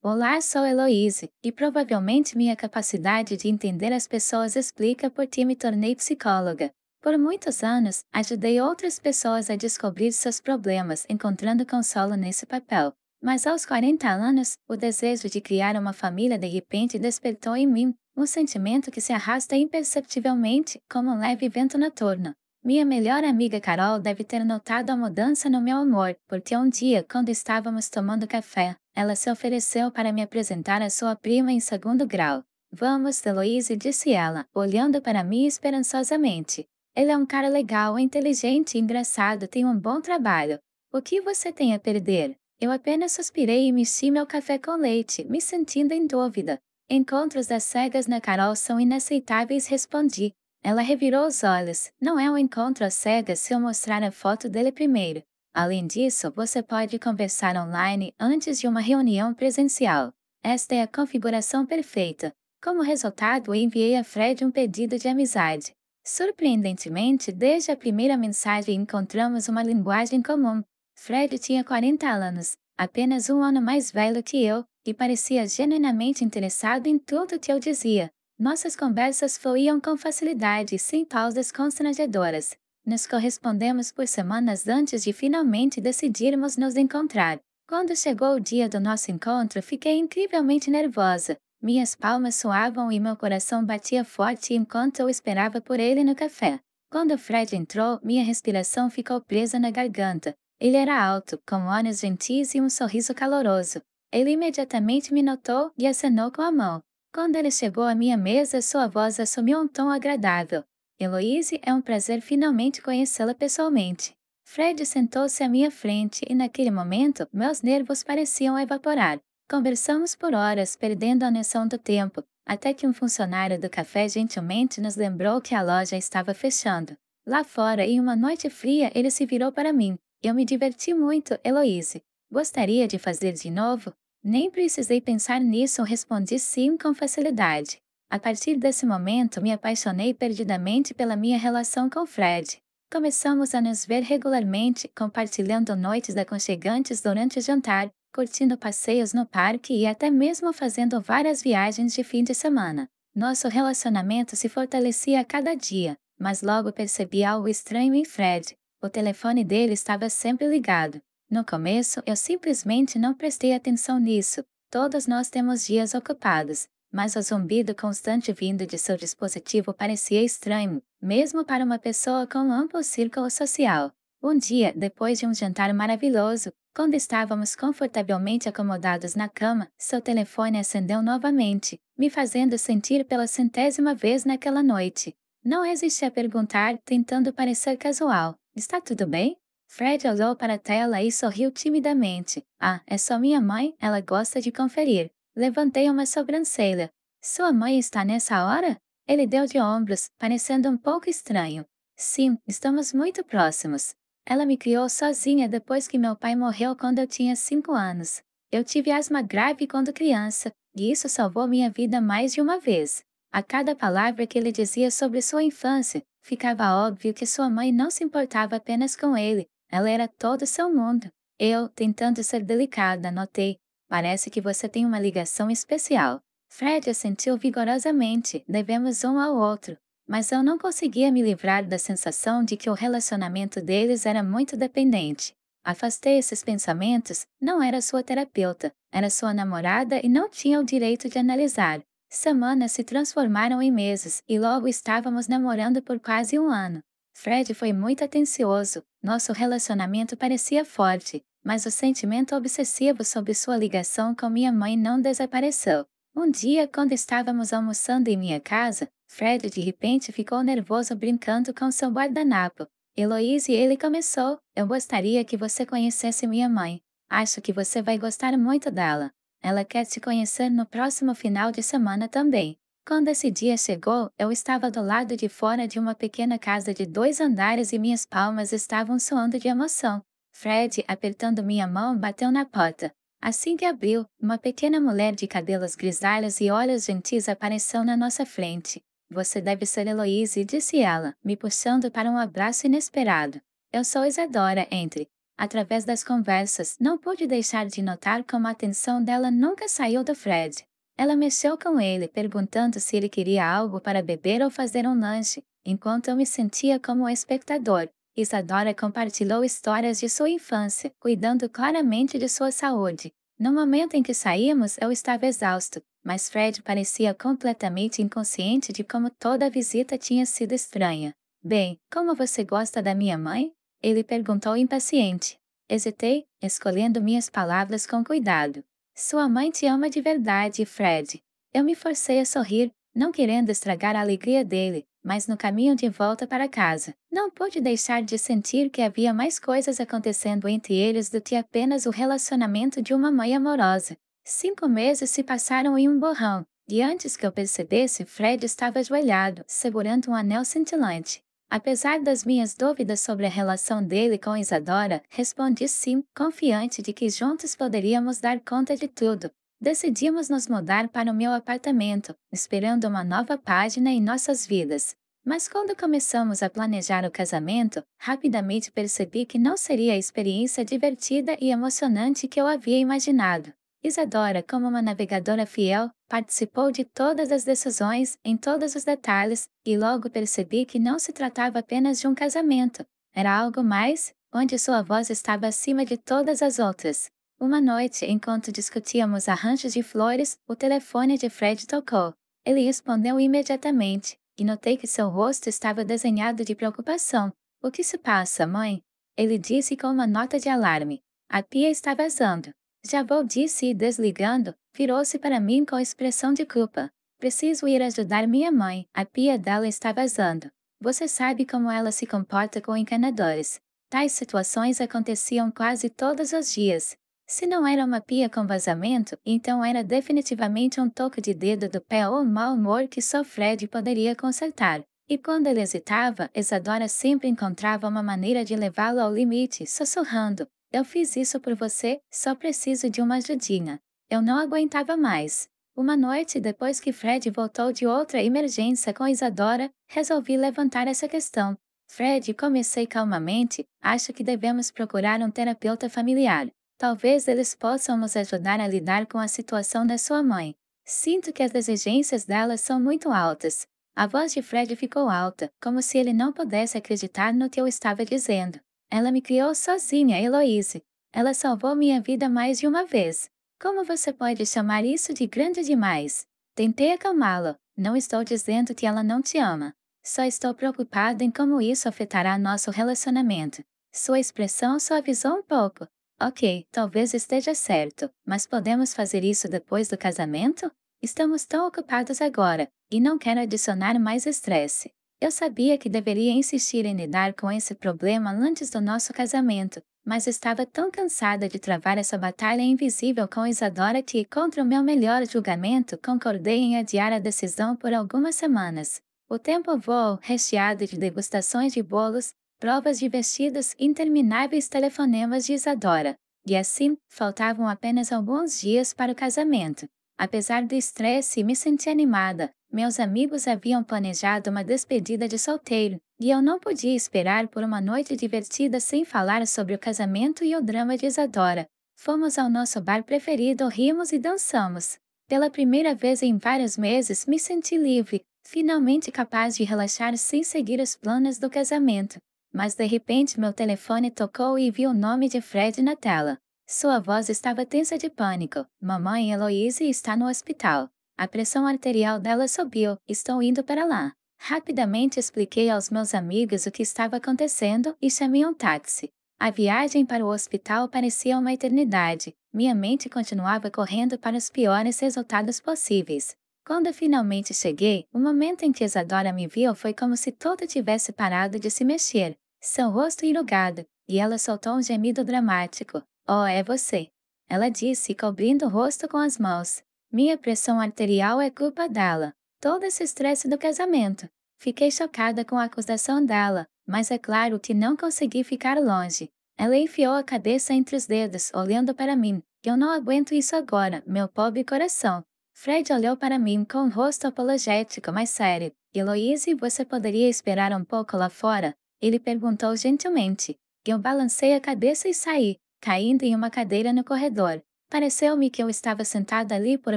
Olá, sou Heloíse, e provavelmente minha capacidade de entender as pessoas explica por que me tornei psicóloga. Por muitos anos, ajudei outras pessoas a descobrir seus problemas, encontrando consolo nesse papel. Mas aos 40 anos, o desejo de criar uma família de repente despertou em mim um sentimento que se arrasta imperceptivelmente, como um leve vento noturno. Minha melhor amiga Carol deve ter notado a mudança no meu humor, porque um dia, quando estávamos tomando café, ela se ofereceu para me apresentar a sua prima em segundo grau. Vamos, Heloíse, disse ela, olhando para mim esperançosamente. Ele é um cara legal, inteligente e engraçado, tem um bom trabalho. O que você tem a perder? Eu apenas suspirei e mexi meu café com leite, me sentindo em dúvida. Encontros das cegas na Carol são inaceitáveis, respondi. Ela revirou os olhos. Não é um encontro às cegas se eu mostrar a foto dele primeiro. Além disso, você pode conversar online antes de uma reunião presencial. Esta é a configuração perfeita. Como resultado, enviei a Fred um pedido de amizade. Surpreendentemente, desde a primeira mensagem encontramos uma linguagem comum. Fred tinha 40 anos, apenas um ano mais velho que eu, e parecia genuinamente interessado em tudo que eu dizia. Nossas conversas fluíam com facilidade, sem pausas constrangedoras. Nos correspondemos por semanas antes de finalmente decidirmos nos encontrar. Quando chegou o dia do nosso encontro, fiquei incrivelmente nervosa. Minhas palmas suavam e meu coração batia forte enquanto eu esperava por ele no café. Quando Fred entrou, minha respiração ficou presa na garganta. Ele era alto, com olhos gentis e um sorriso caloroso. Ele imediatamente me notou e acenou com a mão. Quando ele chegou à minha mesa, sua voz assumiu um tom agradável. Heloíse, é um prazer finalmente conhecê-la pessoalmente. Fred sentou-se à minha frente e naquele momento, meus nervos pareciam evaporar. Conversamos por horas, perdendo a noção do tempo, até que um funcionário do café gentilmente nos lembrou que a loja estava fechando. Lá fora, em uma noite fria, ele se virou para mim. Eu me diverti muito, Heloíse. Gostaria de fazer de novo? Nem precisei pensar nisso, respondi sim com facilidade. A partir desse momento, me apaixonei perdidamente pela minha relação com Fred. Começamos a nos ver regularmente, compartilhando noites aconchegantes durante o jantar, curtindo passeios no parque e até mesmo fazendo várias viagens de fim de semana. Nosso relacionamento se fortalecia a cada dia, mas logo percebi algo estranho em Fred. O telefone dele estava sempre ligado. No começo, eu simplesmente não prestei atenção nisso. Todos nós temos dias ocupados, mas o zumbido constante vindo de seu dispositivo parecia estranho, mesmo para uma pessoa com um amplo círculo social. Um dia, depois de um jantar maravilhoso, quando estávamos confortavelmente acomodados na cama, seu telefone acendeu novamente, me fazendo sentir pela centésima vez naquela noite. Não resisti a perguntar, tentando parecer casual: está tudo bem? Fred olhou para a tela e sorriu timidamente. Ah, é só minha mãe, ela gosta de conferir. Levantei uma sobrancelha. Sua mãe está nessa hora? Ele deu de ombros, parecendo um pouco estranho. Sim, estamos muito próximos. Ela me criou sozinha depois que meu pai morreu quando eu tinha 5 anos. Eu tive asma grave quando criança, e isso salvou minha vida mais de uma vez. A cada palavra que ele dizia sobre sua infância, ficava óbvio que sua mãe não se importava apenas com ele. Ela era todo seu mundo. Eu, tentando ser delicada, notei: parece que você tem uma ligação especial. Fred assentiu vigorosamente: devemos um ao outro. Mas eu não conseguia me livrar da sensação de que o relacionamento deles era muito dependente. Afastei esses pensamentos, não era sua terapeuta, era sua namorada e não tinha o direito de analisar. Semanas se transformaram em meses e logo estávamos namorando por quase um ano. Fred foi muito atencioso, nosso relacionamento parecia forte, mas o sentimento obsessivo sobre sua ligação com minha mãe não desapareceu. Um dia, quando estávamos almoçando em minha casa, Fred de repente ficou nervoso brincando com seu guardanapo. Heloíse, ele começou: eu gostaria que você conhecesse minha mãe. Acho que você vai gostar muito dela. Ela quer te conhecer no próximo final de semana também. Quando esse dia chegou, eu estava do lado de fora de uma pequena casa de 2 andares e minhas palmas estavam suando de emoção. Fred, apertando minha mão, bateu na porta. Assim que abriu, uma pequena mulher de cabelos grisalhos e olhos gentis apareceu na nossa frente. Você deve ser Heloíse, disse ela, me puxando para um abraço inesperado. Eu sou Isadora, entre. Através das conversas, não pude deixar de notar como a atenção dela nunca saiu do Fred. Ela mexeu com ele, perguntando se ele queria algo para beber ou fazer um lanche, enquanto eu me sentia como um espectador. Isadora compartilhou histórias de sua infância, cuidando claramente de sua saúde. No momento em que saímos, eu estava exausto, mas Fred parecia completamente inconsciente de como toda a visita tinha sido estranha. Bem, como você gosta da minha mãe? Ele perguntou impaciente. Hesitei, escolhendo minhas palavras com cuidado. Sua mãe te ama de verdade, Fred. Eu me forcei a sorrir, não querendo estragar a alegria dele, mas no caminho de volta para casa, não pude deixar de sentir que havia mais coisas acontecendo entre eles do que apenas o relacionamento de uma mãe amorosa. 5 meses se passaram em um borrão, e antes que eu percebesse, Fred estava ajoelhado, segurando um anel cintilante. Apesar das minhas dúvidas sobre a relação dele com Isadora, respondi sim, confiante de que juntos poderíamos dar conta de tudo. Decidimos nos mudar para o meu apartamento, esperando uma nova página em nossas vidas. Mas quando começamos a planejar o casamento, rapidamente percebi que não seria a experiência divertida e emocionante que eu havia imaginado. Isadora, como uma navegadora fiel, participou de todas as decisões, em todos os detalhes, e logo percebi que não se tratava apenas de um casamento. Era algo mais, onde sua voz estava acima de todas as outras. Uma noite, enquanto discutíamos arranjos de flores, o telefone de Fred tocou. Ele respondeu imediatamente, e notei que seu rosto estava desenhado de preocupação. O que se passa, mãe? Ele disse com uma nota de alarme. A pia está vazando. Já vou, disse e desligando, virou-se para mim com expressão de culpa. Preciso ir ajudar minha mãe, a pia dela está vazando. Você sabe como ela se comporta com encanadores. Tais situações aconteciam quase todos os dias. Se não era uma pia com vazamento, então era definitivamente um toque de dedo do pé ou um mau humor que só Fred poderia consertar. E quando ele hesitava, Isadora sempre encontrava uma maneira de levá-lo ao limite, sussurrando: eu fiz isso por você, só preciso de uma ajudinha. Eu não aguentava mais. Uma noite depois que Fred voltou de outra emergência com Isadora, resolvi levantar essa questão. Fred, comecei calmamente, acho que devemos procurar um terapeuta familiar. Talvez eles possam nos ajudar a lidar com a situação da sua mãe. Sinto que as exigências dela são muito altas. A voz de Fred ficou alta, como se ele não pudesse acreditar no que eu estava dizendo. Ela me criou sozinha, Heloise. Ela salvou minha vida mais de uma vez. Como você pode chamar isso de grande demais? Tentei acalmá-la. Não estou dizendo que ela não te ama. Só estou preocupada em como isso afetará nosso relacionamento. Sua expressão suavizou um pouco. Ok, talvez esteja certo, mas podemos fazer isso depois do casamento? Estamos tão ocupados agora, e não quero adicionar mais estresse. Eu sabia que deveria insistir em lidar com esse problema antes do nosso casamento, mas estava tão cansada de travar essa batalha invisível com Isadora que, contra o meu melhor julgamento, concordei em adiar a decisão por algumas semanas. O tempo voou, recheado de degustações de bolos, provas de vestidos e intermináveis telefonemas de Isadora. E assim, faltavam apenas alguns dias para o casamento. Apesar do estresse, me senti animada. Meus amigos haviam planejado uma despedida de solteiro, e eu não podia esperar por uma noite divertida sem falar sobre o casamento e o drama de Isadora. Fomos ao nosso bar preferido, rimos e dançamos. Pela primeira vez em vários meses, me senti livre, finalmente capaz de relaxar sem seguir os planos do casamento. Mas de repente meu telefone tocou e vi o nome de Fred na tela. Sua voz estava tensa de pânico. Mamãe Heloise está no hospital. A pressão arterial dela subiu. Estou indo para lá. Rapidamente expliquei aos meus amigos o que estava acontecendo e chamei um táxi. A viagem para o hospital parecia uma eternidade. Minha mente continuava correndo para os piores resultados possíveis. Quando finalmente cheguei, o momento em que Isadora me viu foi como se tudo tivesse parado de se mexer. Seu rosto enrugado, e ela soltou um gemido dramático. Oh, é você. Ela disse, cobrindo o rosto com as mãos. Minha pressão arterial é culpa dela. Todo esse estresse do casamento. Fiquei chocada com a acusação dela, mas é claro que não consegui ficar longe. Ela enfiou a cabeça entre os dedos, olhando para mim. Eu não aguento isso agora, meu pobre coração. Fred olhou para mim com um rosto apologético, mas sério. Heloise, você poderia esperar um pouco lá fora? Ele perguntou gentilmente. Eu balancei a cabeça e saí, caindo em uma cadeira no corredor. Pareceu-me que eu estava sentada ali por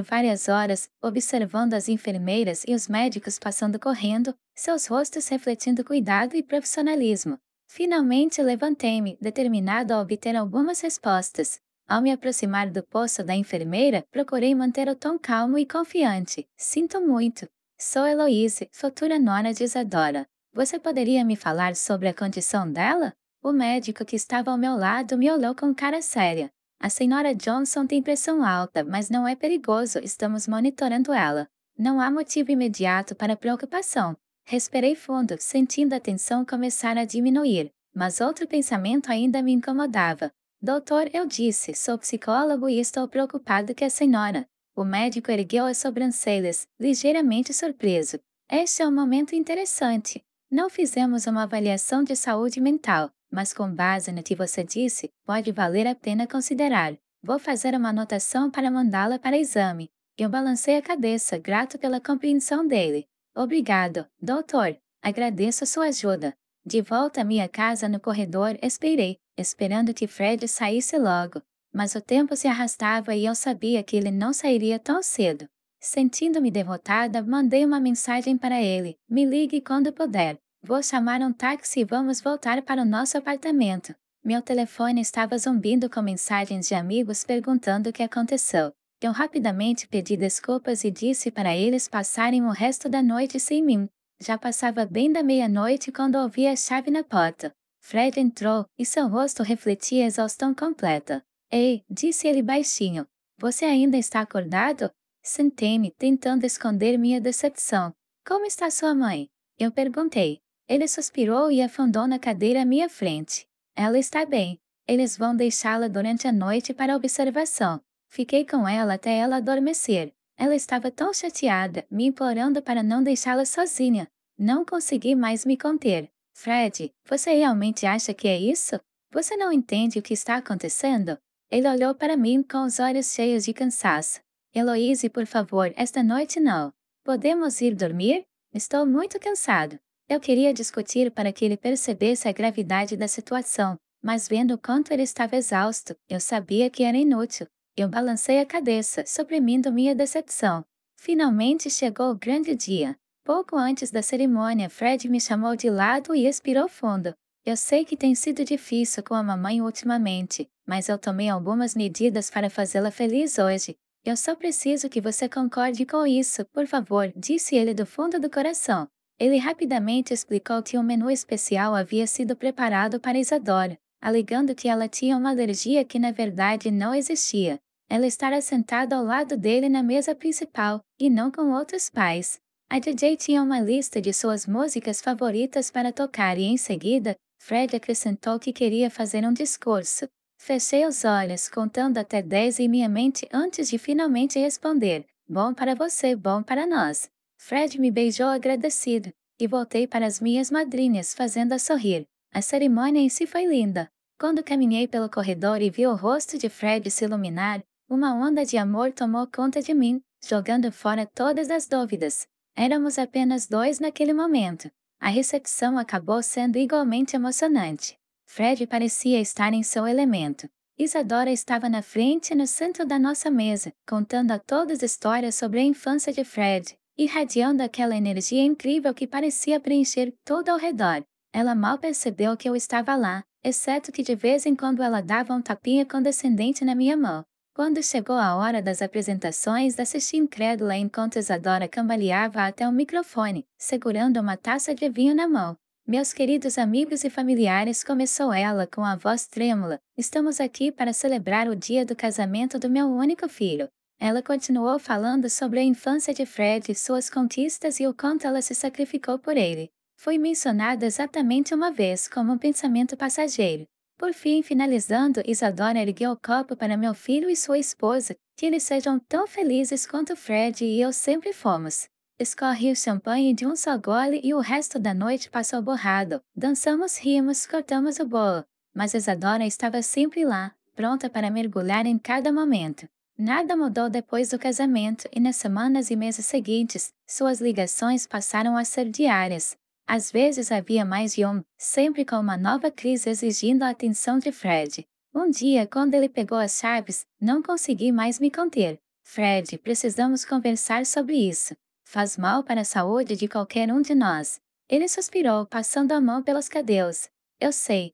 várias horas, observando as enfermeiras e os médicos passando correndo, seus rostos refletindo cuidado e profissionalismo. Finalmente levantei-me, determinado a obter algumas respostas. Ao me aproximar do posto da enfermeira, procurei manter o tom calmo e confiante. Sinto muito. Sou Heloise, futura nora de Isadora. Você poderia me falar sobre a condição dela? O médico que estava ao meu lado me olhou com cara séria. A senhora Johnson tem pressão alta, mas não é perigoso, estamos monitorando ela. Não há motivo imediato para preocupação. Respirei fundo, sentindo a tensão começar a diminuir, mas outro pensamento ainda me incomodava. Doutor, eu disse, sou psicólogo e estou preocupado que a senhora. O médico ergueu as sobrancelhas, ligeiramente surpreso. Este é um momento interessante. Não fizemos uma avaliação de saúde mental, mas com base no que você disse, pode valer a pena considerar. Vou fazer uma anotação para mandá-la para exame. Eu balancei a cabeça, grato pela compreensão dele. Obrigado, doutor. Agradeço a sua ajuda. De volta à minha casa no corredor, esperei, esperando que Fred saísse logo. Mas o tempo se arrastava e eu sabia que ele não sairia tão cedo. Sentindo-me derrotada, mandei uma mensagem para ele: me ligue quando puder. Vou chamar um táxi e vamos voltar para o nosso apartamento. Meu telefone estava zumbindo com mensagens de amigos perguntando o que aconteceu. Eu rapidamente pedi desculpas e disse para eles passarem o resto da noite sem mim. Já passava bem da meia-noite quando ouvi a chave na porta. Fred entrou, e seu rosto refletia exaustão completa. Ei, disse ele baixinho. Você ainda está acordado? Sentei-me, tentando esconder minha decepção. Como está sua mãe? Eu perguntei. Ele suspirou e afundou na cadeira à minha frente. Ela está bem. Eles vão deixá-la durante a noite para observação. Fiquei com ela até ela adormecer. Ela estava tão chateada, me implorando para não deixá-la sozinha. Não consegui mais me conter. Fred, você realmente acha que é isso? Você não entende o que está acontecendo? Ele olhou para mim com os olhos cheios de cansaço. Heloise, por favor, esta noite não. Podemos ir dormir? Estou muito cansado. Eu queria discutir para que ele percebesse a gravidade da situação, mas vendo o quanto ele estava exausto, eu sabia que era inútil. Eu balancei a cabeça, suprimindo minha decepção. Finalmente chegou o grande dia. Pouco antes da cerimônia, Fred me chamou de lado e expirou fundo. Eu sei que tem sido difícil com a mamãe ultimamente, mas eu tomei algumas medidas para fazê-la feliz hoje. Eu só preciso que você concorde com isso, por favor, disse ele do fundo do coração. Ele rapidamente explicou que um menu especial havia sido preparado para Isadora, alegando que ela tinha uma alergia que na verdade não existia. Ela estava sentada ao lado dele na mesa principal, e não com outros pais. A DJ tinha uma lista de suas músicas favoritas para tocar e, em seguida, Fred acrescentou que queria fazer um discurso. Fechei os olhos, contando até 10 em minha mente antes de finalmente responder: bom para você, bom para nós. Fred me beijou agradecido, e voltei para as minhas madrinhas fazendo-a sorrir. A cerimônia em si foi linda. Quando caminhei pelo corredor e vi o rosto de Fred se iluminar, uma onda de amor tomou conta de mim, jogando fora todas as dúvidas. Éramos apenas dois naquele momento. A recepção acabou sendo igualmente emocionante. Fred parecia estar em seu elemento. Isadora estava na frente e no centro da nossa mesa, contando a todos histórias sobre a infância de Fred, irradiando aquela energia incrível que parecia preencher todo ao redor. Ela mal percebeu que eu estava lá, exceto que de vez em quando ela dava um tapinha condescendente na minha mão. Quando chegou a hora das apresentações, assisti incrédula enquanto Isadora cambaleava até o microfone, segurando uma taça de vinho na mão. Meus queridos amigos e familiares, começou ela com a voz trêmula, estamos aqui para celebrar o dia do casamento do meu único filho. Ela continuou falando sobre a infância de Fred, suas conquistas e o quanto ela se sacrificou por ele. Foi mencionada exatamente uma vez como um pensamento passageiro. Por fim, finalizando, Isadora ergueu o copo para meu filho e sua esposa, que eles sejam tão felizes quanto Fred e eu sempre fomos. Escorri o champanhe de um só gole e o resto da noite passou borrado. Dançamos, rimos, cortamos o bolo. Mas Isadora estava sempre lá, pronta para mergulhar em cada momento. Nada mudou depois do casamento e nas semanas e meses seguintes, suas ligações passaram a ser diárias. Às vezes havia mais de um, sempre com uma nova crise exigindo a atenção de Fred. Um dia, quando ele pegou as chaves, não consegui mais me conter. Fred, precisamos conversar sobre isso. Faz mal para a saúde de qualquer um de nós. Ele suspirou, passando a mão pelos cabelos. Eu sei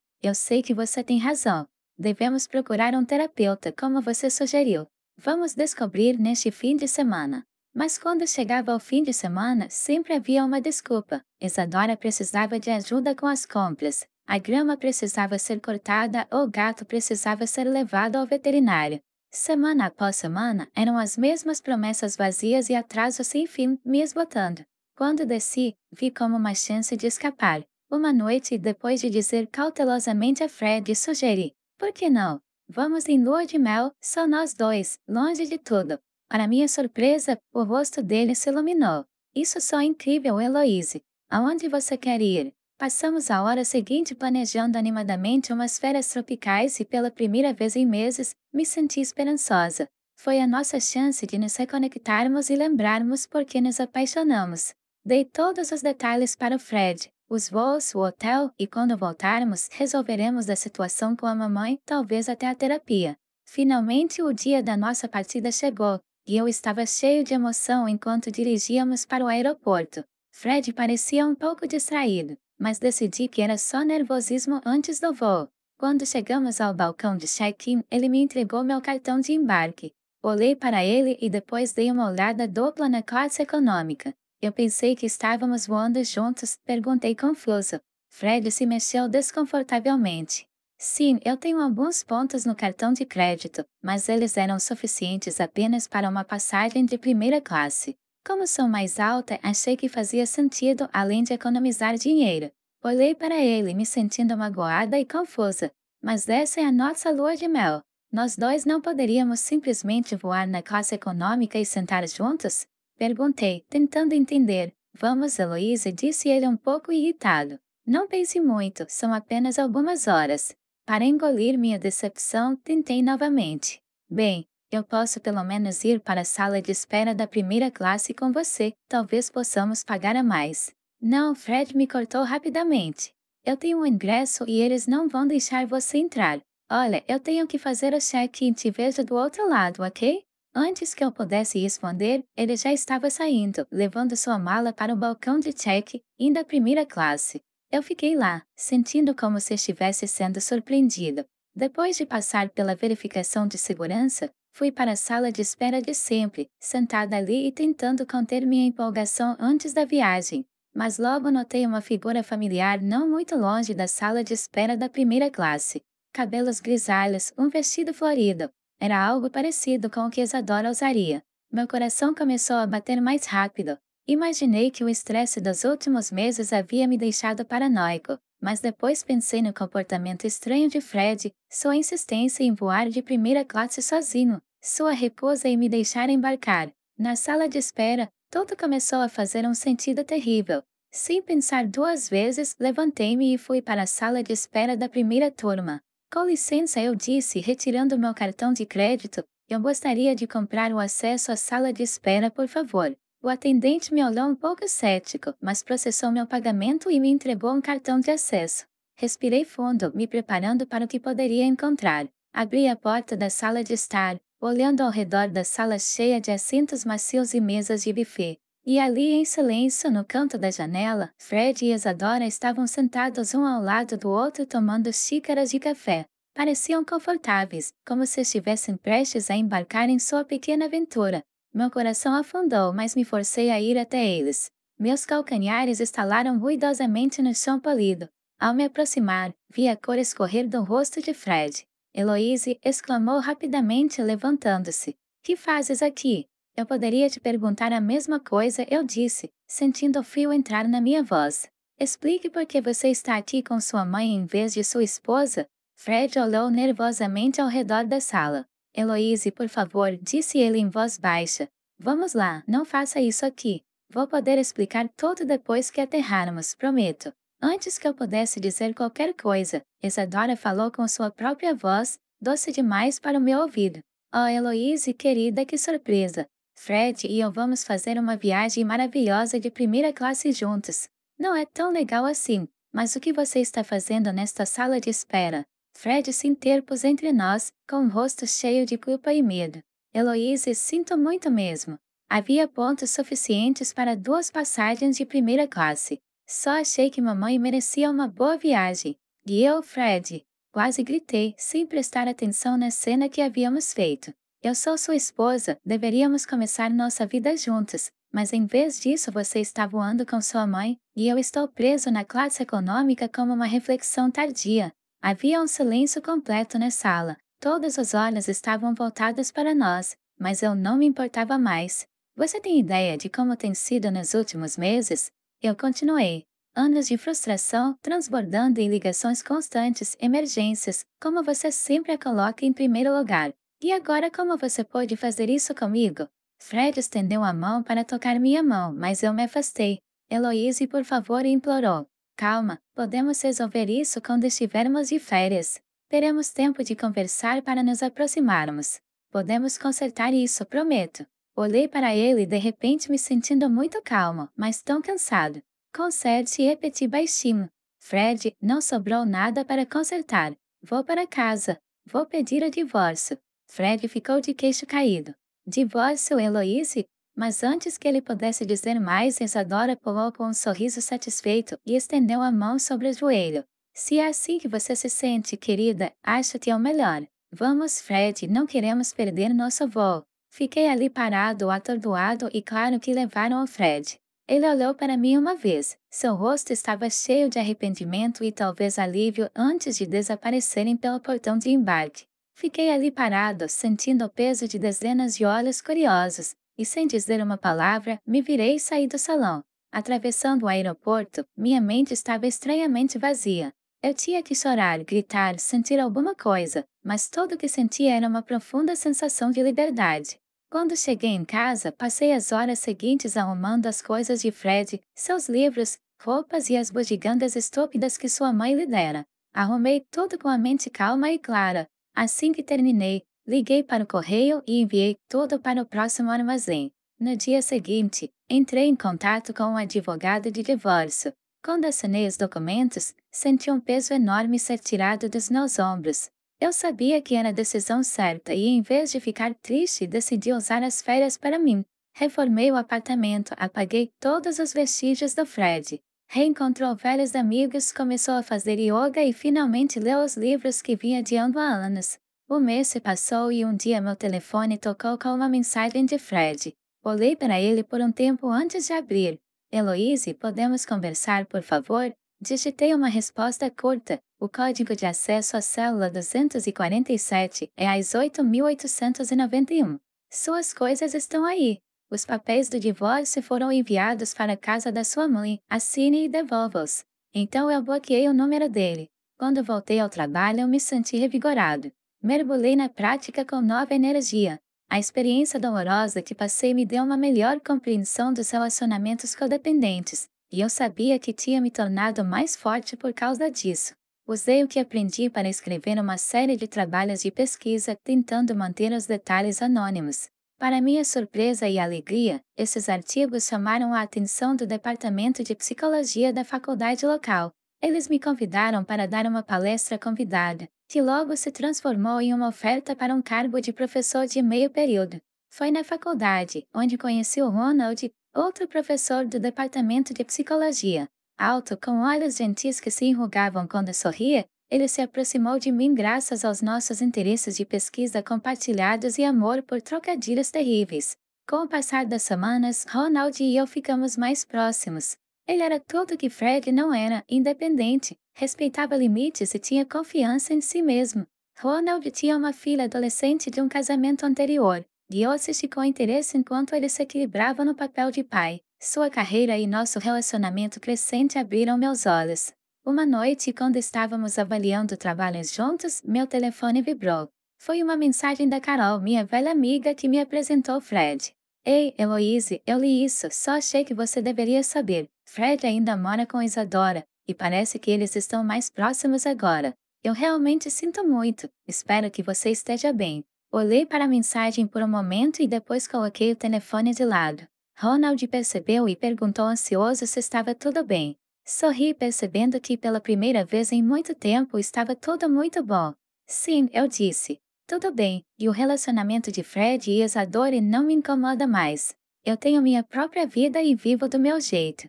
que você tem razão. Devemos procurar um terapeuta, como você sugeriu. Vamos descobrir neste fim de semana. Mas quando chegava ao fim de semana, sempre havia uma desculpa. Isadora precisava de ajuda com as compras. A grama precisava ser cortada ou o gato precisava ser levado ao veterinário. Semana após semana, eram as mesmas promessas vazias e atrasos sem fim, me esgotando. Quando desci, vi como uma chance de escapar. Uma noite, depois de dizer cautelosamente a Fred, sugeri: por que não? Vamos em lua de mel, só nós dois, longe de tudo. Para minha surpresa, o rosto dele se iluminou. Isso só é incrível, Heloise. Aonde você quer ir? Passamos a hora seguinte planejando animadamente umas férias tropicais e pela primeira vez em meses, me senti esperançosa. Foi a nossa chance de nos reconectarmos e lembrarmos por que nos apaixonamos. Dei todos os detalhes para o Fred, os voos, o hotel e quando voltarmos, resolveremos a situação com a mamãe, talvez até a terapia. Finalmente o dia da nossa partida chegou, e eu estava cheio de emoção enquanto dirigíamos para o aeroporto. Fred parecia um pouco distraído, mas decidi que era só nervosismo antes do voo. Quando chegamos ao balcão de check-in, ele me entregou meu cartão de embarque. Olhei para ele e depois dei uma olhada dupla na classe econômica. Eu pensei que estávamos voando juntos, perguntei confuso. Fred se mexeu desconfortavelmente. Sim, eu tenho alguns pontos no cartão de crédito, mas eles eram suficientes apenas para uma passagem de primeira classe. Como sou mais alta, achei que fazia sentido além de economizar dinheiro. Olhei para ele, me sentindo magoada e confusa. Mas essa é a nossa lua de mel. Nós dois não poderíamos simplesmente voar na classe econômica e sentar juntos? Perguntei, tentando entender. Vamos, Heloísa, disse ele um pouco irritado. Não pense muito, são apenas algumas horas. Para engolir minha decepção, tentei novamente. Bem, eu posso pelo menos ir para a sala de espera da primeira classe com você, talvez possamos pagar a mais. Não, Fred me cortou rapidamente. Eu tenho um ingresso e eles não vão deixar você entrar. Olha, eu tenho que fazer o check-in, te vejo do outro lado, ok? Antes que eu pudesse responder, ele já estava saindo, levando sua mala para o balcão de check-in da primeira classe. Eu fiquei lá, sentindo como se estivesse sendo surpreendida. Depois de passar pela verificação de segurança, fui para a sala de espera de sempre, sentada ali e tentando conter minha empolgação antes da viagem. Mas logo notei uma figura familiar não muito longe da sala de espera da primeira classe. Cabelos grisalhos, um vestido florido. Era algo parecido com o que Isadora usaria. Meu coração começou a bater mais rápido. Imaginei que o estresse dos últimos meses havia me deixado paranoico, mas depois pensei no comportamento estranho de Fred, sua insistência em voar de primeira classe sozinho, sua recusa em me deixar embarcar. Na sala de espera, tudo começou a fazer um sentido terrível. Sem pensar duas vezes, levantei-me e fui para a sala de espera da primeira turma. Com licença, eu disse, retirando meu cartão de crédito, eu gostaria de comprar o acesso à sala de espera, por favor. O atendente me olhou um pouco cético, mas processou meu pagamento e me entregou um cartão de acesso. Respirei fundo, me preparando para o que poderia encontrar. Abri a porta da sala de estar, olhando ao redor da sala cheia de assentos macios e mesas de buffet. E ali, em silêncio, no canto da janela, Fred e Isadora estavam sentados um ao lado do outro tomando xícaras de café. Pareciam confortáveis, como se estivessem prestes a embarcar em sua pequena aventura. Meu coração afundou, mas me forcei a ir até eles. Meus calcanhares estalaram ruidosamente no chão polido. Ao me aproximar, vi a cor escorrer do rosto de Fred. Heloise exclamou rapidamente, levantando-se. Que fazes aqui? Eu poderia te perguntar a mesma coisa, eu disse, sentindo o frio entrar na minha voz. Explique por que você está aqui com sua mãe em vez de sua esposa. Fred olhou nervosamente ao redor da sala. Heloise, por favor, disse ele em voz baixa. Vamos lá, não faça isso aqui. Vou poder explicar tudo depois que aterrarmos, prometo. Antes que eu pudesse dizer qualquer coisa, Isadora falou com sua própria voz, doce demais para o meu ouvido. Oh, Heloise, querida, que surpresa! Fred e eu vamos fazer uma viagem maravilhosa de primeira classe juntos. Não é tão legal assim, mas o que você está fazendo nesta sala de espera? Fred se interpôs entre nós, com o rosto cheio de culpa e medo. Heloísa, sinto muito mesmo. Havia pontos suficientes para duas passagens de primeira classe. Só achei que mamãe merecia uma boa viagem. E eu, Fred, quase gritei, sem prestar atenção na cena que havíamos feito. Eu sou sua esposa, deveríamos começar nossa vida juntas, mas em vez disso você está voando com sua mãe, e eu estou preso na classe econômica como uma reflexão tardia. Havia um silêncio completo na sala. Todos os olhos estavam voltados para nós, mas eu não me importava mais. Você tem ideia de como tem sido nos últimos meses? Eu continuei. Anos de frustração, transbordando em ligações constantes, emergências, como você sempre a coloca em primeiro lugar. E agora como você pode fazer isso comigo? Fred estendeu a mão para tocar minha mão, mas eu me afastei. Heloíse, por favor, implorou. Calma, podemos resolver isso quando estivermos de férias. Teremos tempo de conversar para nos aproximarmos. Podemos consertar isso, prometo. Olhei para ele de repente me sentindo muito calmo, mas tão cansado. Conserte e repeti baixinho. Fred, não sobrou nada para consertar. Vou para casa. Vou pedir o divórcio. Fred ficou de queixo caído. Divórcio, Heloíse? Mas antes que ele pudesse dizer mais, Isadora pulou com um sorriso satisfeito e estendeu a mão sobre o joelho. Se é assim que você se sente, querida, acho que é o melhor. Vamos, Fred, não queremos perder nosso voo. Fiquei ali parado, atordoado e claro que levaram o Fred. Ele olhou para mim uma vez. Seu rosto estava cheio de arrependimento e talvez alívio antes de desaparecerem pelo portão de embarque. Fiquei ali parado, sentindo o peso de dezenas de olhos curiosos, e sem dizer uma palavra, me virei e saí do salão. Atravessando o aeroporto, minha mente estava estranhamente vazia. Eu tinha que chorar, gritar, sentir alguma coisa, mas tudo o que sentia era uma profunda sensação de liberdade. Quando cheguei em casa, passei as horas seguintes arrumando as coisas de Fred, seus livros, roupas e as bugigangas estúpidas que sua mãe lhe dera. Arrumei tudo com a mente calma e clara. Assim que terminei, liguei para o correio e enviei tudo para o próximo armazém. No dia seguinte, entrei em contato com um advogado de divórcio. Quando assinei os documentos, senti um peso enorme ser tirado dos meus ombros. Eu sabia que era a decisão certa e, em vez de ficar triste, decidi usar as férias para mim. Reformei o apartamento, apaguei todos os vestígios do Fred. Reencontrou velhos amigos, começou a fazer yoga e finalmente leu os livros que vinha adiando há anos. O mês se passou e um dia meu telefone tocou com uma mensagem de Fred. Olhei para ele por um tempo antes de abrir. Heloíse, podemos conversar, por favor? Digitei uma resposta curta. O código de acesso à célula 247 é às 8.891. Suas coisas estão aí. Os papéis do divórcio foram enviados para a casa da sua mãe. Assine e devolva-os. Então eu bloqueei o número dele. Quando voltei ao trabalho, eu me senti revigorado. Mergulhei na prática com nova energia. A experiência dolorosa que passei me deu uma melhor compreensão dos relacionamentos codependentes, e eu sabia que tinha me tornado mais forte por causa disso. Usei o que aprendi para escrever uma série de trabalhos de pesquisa, tentando manter os detalhes anônimos. Para minha surpresa e alegria, esses artigos chamaram a atenção do Departamento de Psicologia da faculdade local. Eles me convidaram para dar uma palestra convidada, que logo se transformou em uma oferta para um cargo de professor de meio período. Foi na faculdade, onde conheci o Ronald, outro professor do Departamento de Psicologia. Alto, com olhos gentis que se enrugavam quando sorria, ele se aproximou de mim graças aos nossos interesses de pesquisa compartilhados e amor por trocadilhos terríveis. Com o passar das semanas, Ronald e eu ficamos mais próximos. Ele era tudo que Fred não era, independente, respeitava limites e tinha confiança em si mesmo. Ronald tinha uma filha adolescente de um casamento anterior, e eu assisti com interesse enquanto ele se equilibrava no papel de pai. Sua carreira e nosso relacionamento crescente abriram meus olhos. Uma noite, quando estávamos avaliando trabalhos juntos, meu telefone vibrou. Foi uma mensagem da Carol, minha velha amiga, que me apresentou Fred. Ei, Heloíse, eu li isso, só achei que você deveria saber. Fred ainda mora com Isadora, e parece que eles estão mais próximos agora. Eu realmente sinto muito, espero que você esteja bem. Olhei para a mensagem por um momento e depois coloquei o telefone de lado. Ronald percebeu e perguntou ansioso se estava tudo bem. Sorri percebendo que pela primeira vez em muito tempo estava tudo muito bom. Sim, eu disse. Tudo bem, e o relacionamento de Fred e Isadora não me incomoda mais. Eu tenho minha própria vida e vivo do meu jeito.